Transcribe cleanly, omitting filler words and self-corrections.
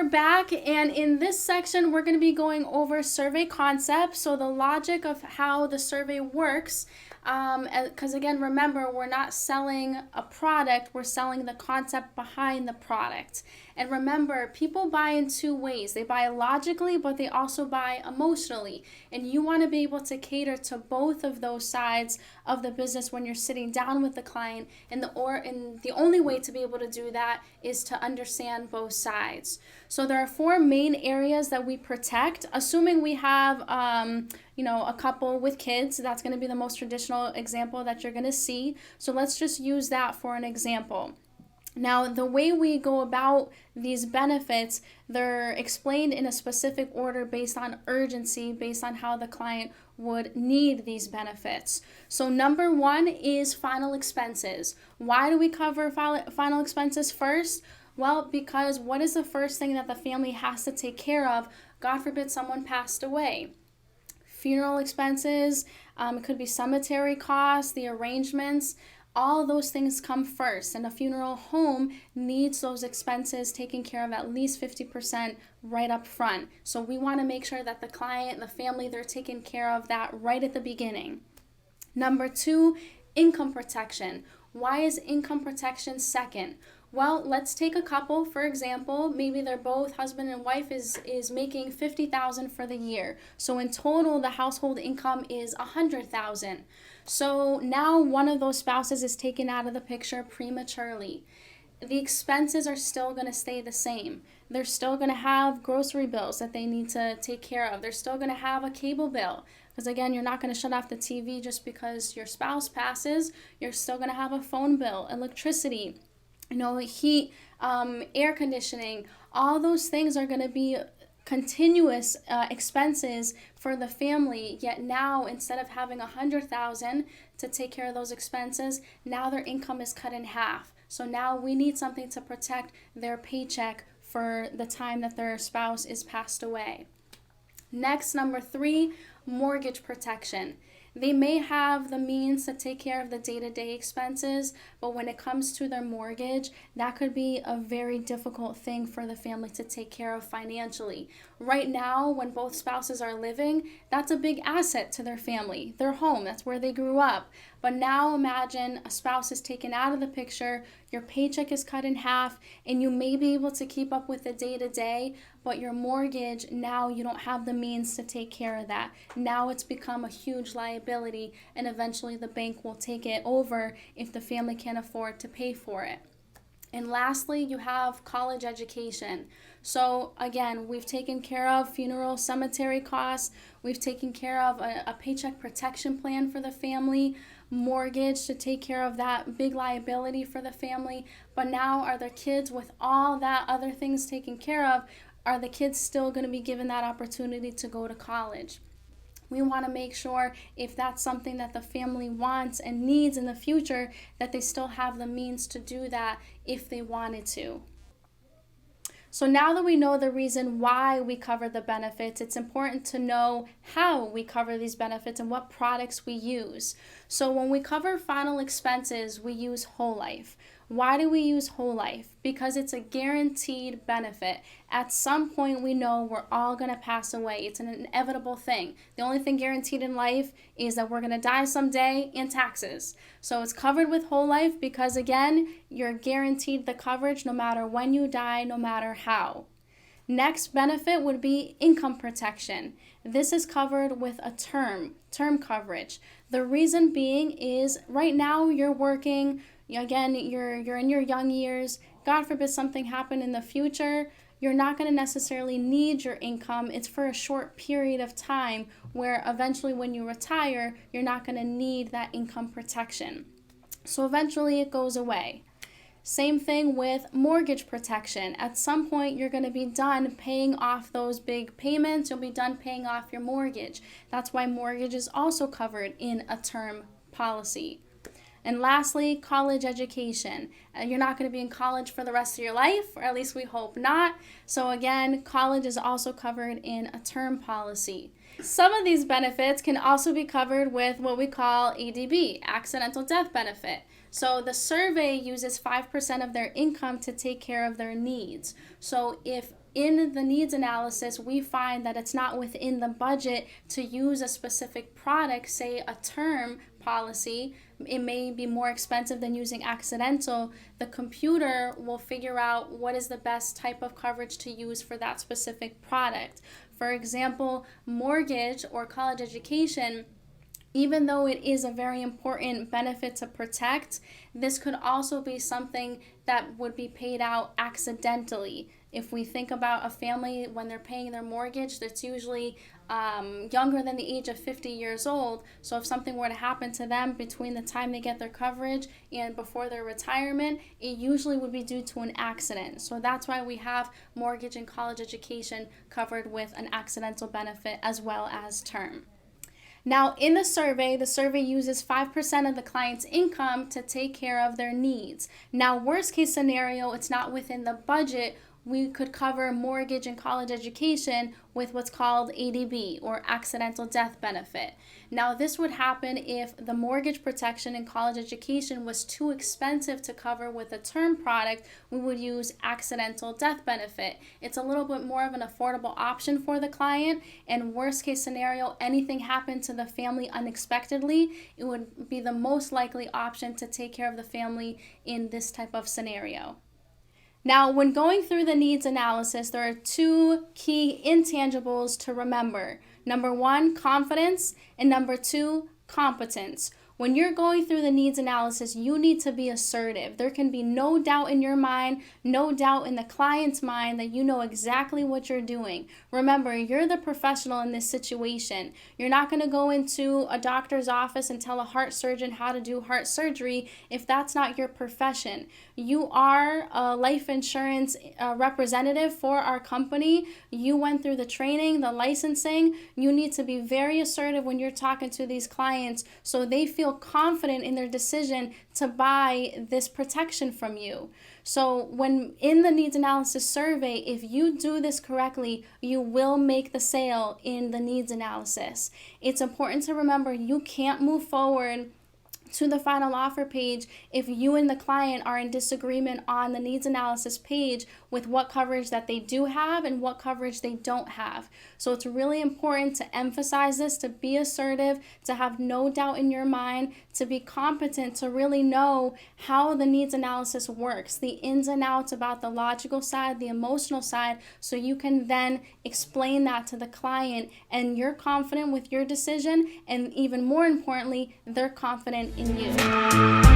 back, and in this section, we're going to be going over survey concepts, so the logic of how the survey works. Because again, remember, we're not selling a product, we're selling the concept behind the product. And remember, people buy in two ways. They buy logically, but they also buy emotionally. And you want to be able to cater to both of those sides of the business when you're sitting down with the client. And the only way to be able to do that is to understand both sides. So there are four main areas that we protect, assuming we have a couple with kids. That's going to be the most traditional example that you're going to see. So let's just use that for an example. Now, the way we go about these benefits, they're explained in a specific order based on urgency, based on how the client would need these benefits. So number one is final expenses. Why do we cover final expenses first? Well, because what is the first thing that the family has to take care of? God forbid someone passed away. Funeral expenses, it could be cemetery costs, the arrangements. All those things come first, and a funeral home needs those expenses taken care of at least 50% right up front. So we want to make sure that the client, the family, they're taking care of that right at the beginning. Number two, income protection. Why is income protection second? Well, let's take a couple, for example, maybe they're both husband and wife is making $50,000 for the year. So in total, the household income is $100,000. So now one of those spouses is taken out of the picture prematurely. The expenses are still going to stay the same. They're still going to have grocery bills that they need to take care of. They're still going to have a cable bill. Because again, you're not going to shut off the TV just because your spouse passes. You're still going to have a phone bill, electricity, heat, air conditioning. All those things are going to be continuous expenses for the family. Yet now, instead of having $100,000 to take care of those expenses, now their income is cut in half. So now we need something to protect their paycheck for the time that their spouse is passed away. Next, number three, mortgage protection. They may have the means to take care of the day-to-day expenses, but when it comes to their mortgage, that could be a very difficult thing for the family to take care of financially. Right now, when both spouses are living, that's a big asset to their family, their home, that's where they grew up. But now imagine a spouse is taken out of the picture, your paycheck is cut in half, and you may be able to keep up with the day-to-day, but your mortgage, now you don't have the means to take care of that. Now it's become a huge liability, and eventually the bank will take it over if the family can't afford to pay for it. And lastly, you have college education. So again, we've taken care of funeral, cemetery costs. We've taken care of a paycheck protection plan for the family, mortgage to take care of that big liability for the family. But now, are the kids, with all that other things taken care of, are the kids still going to be given that opportunity to go to college? We want to make sure, if that's something that the family wants and needs in the future, that they still have the means to do that if they wanted to. So now that we know the reason why we cover the benefits, it's important to know how we cover these benefits and what products we use. So when we cover final expenses, we use Whole Life. Why do we use Whole Life? Because it's a guaranteed benefit. At some point, we know we're all going to pass away. It's an inevitable thing. The only thing guaranteed in life is that we're going to die someday, and taxes. So it's covered with Whole Life because, again, you're guaranteed the coverage no matter when you die, no matter how. Next benefit would be income protection. This is covered with a term coverage. The reason being is right now you're working. Again, you're in your young years. God forbid something happen in the future, you're not going to necessarily need your income. It's for a short period of time where eventually when you retire, you're not going to need that income protection. So eventually it goes away. Same thing with mortgage protection. At some point, you're going to be done paying off those big payments. You'll be done paying off your mortgage. That's why mortgage is also covered in a term policy. And lastly, college education. You're not going to be in college for the rest of your life, or at least we hope not. So again, college is also covered in a term policy. Some of these benefits can also be covered with what we call ADB, accidental death benefit. So the survey uses 5% of their income to take care of their needs. So if in the needs analysis, we find that it's not within the budget to use a specific product, say a term policy, it may be more expensive than using accidental. The computer will figure out what is the best type of coverage to use for that specific product. For example, mortgage or college education, even though it is a very important benefit to protect, this could also be something that would be paid out accidentally. If we think about a family when they're paying their mortgage, that's usually younger than the age of 50 years old. So if something were to happen to them between the time they get their coverage and before their retirement, it usually would be due to an accident. So that's why we have mortgage and college education covered with an accidental benefit as well as term. Now, in the survey uses 5% of the client's income to take care of their needs. Now, worst case scenario, it's not within the budget. We could cover mortgage and college education with what's called ADB, or accidental death benefit. Now, this would happen if the mortgage protection in college education was too expensive to cover with a term product. We would use accidental death benefit. It's a little bit more of an affordable option for the client, and worst case scenario, anything happened to the family unexpectedly, it would be the most likely option to take care of the family in this type of scenario. Now, when going through the needs analysis, there are two key intangibles to remember. Number one, confidence, and number two, competence. When you're going through the needs analysis, you need to be assertive. There can be no doubt in your mind, no doubt in the client's mind that you know exactly what you're doing. Remember, you're the professional in this situation. You're not going to go into a doctor's office and tell a heart surgeon how to do heart surgery if that's not your profession. You are a life insurance representative for our company. You went through the training, the licensing. You need to be very assertive when you're talking to these clients so they feel confident in their decision to buy this protection from you. So when in the needs analysis survey, if you do this correctly, you will make the sale in the needs analysis. It's important to remember you can't move forward to the final offer page if you and the client are in disagreement on the needs analysis page with what coverage that they do have and what coverage they don't have. So it's really important to emphasize this, to be assertive, to have no doubt in your mind, to be competent, to really know how the needs analysis works, the ins and outs about the logical side, the emotional side, so you can then explain that to the client and you're confident with your decision, and even more importantly, they're confident in you.